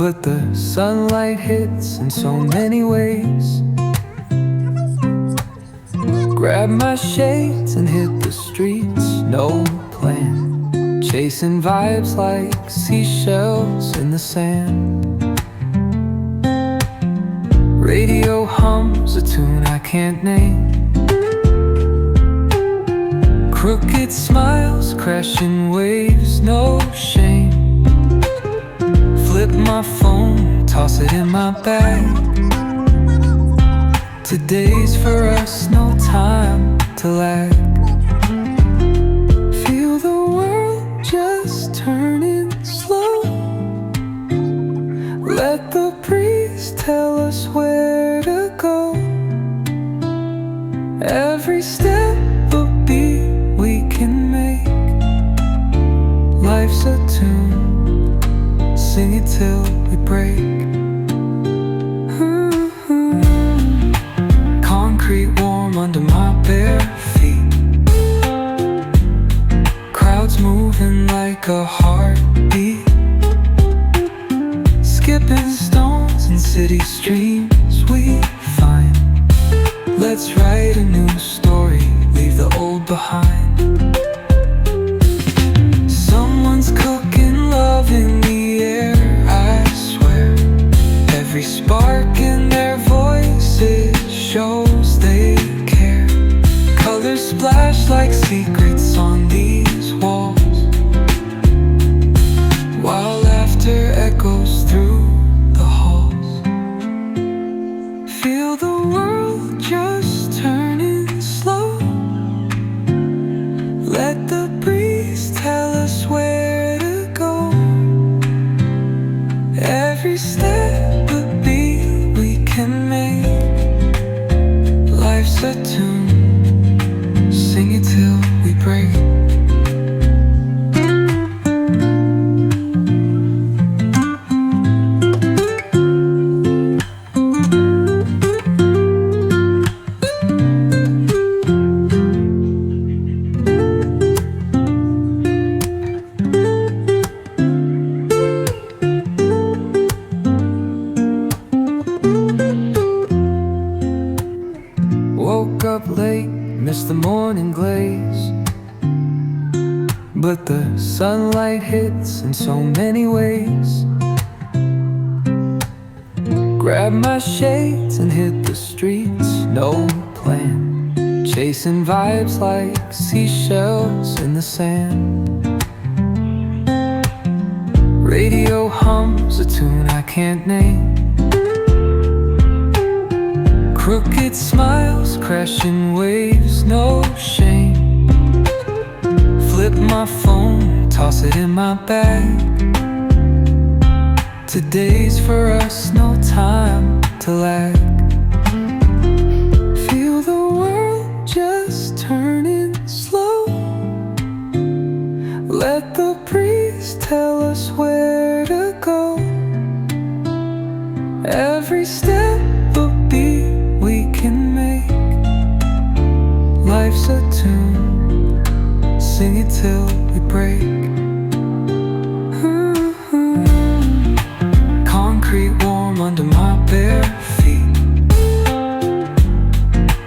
but the sunlight hits in so many ways. Grab my shades and hit the streets, no plan, chasing vibes like seashells in the sand. Radio hums a tune I can't name. Crooked smiles, crashing waves, no shame. Flip my phone, toss it in my bag. Today's for us, no time to lag. Feel the world just turning slow. Let the breeze tell us where to go. Every step a beat we can make. Life's a tune, sing it till we break. Concrete warm under my bare feet. Crowds moving like a heartbeat. Skipping stones in city streams we find. Let's write a new story, leave the old behind. Someone's cooking love in the air, I swear. Every spark in their voices shows they care. Colors splash like secrets on these walls, while laughter echoes through the halls. Feel the world just turning slow. Let the breeze tell us where to go. Every step a beat we can make. Life's a tune, sing it till we break. Woke up late, missed the morning glaze, but the sunlight hits in so many ways. Grab my shades and hit the streets, no plan, chasing vibes like seashells in the sand. Radio hums a tune I can't name. Crooked smiles, crashing waves, no shame. Flip my phone, toss it in my bag. Today's for us, no time to lag. Feel the world just turning slow. Let the breeze tell us where to go. Every step a beat we can make. Life's a tune, sing it till we break. Concrete warm under my bare feet.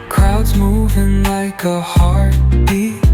Crowds moving like a heartbeat.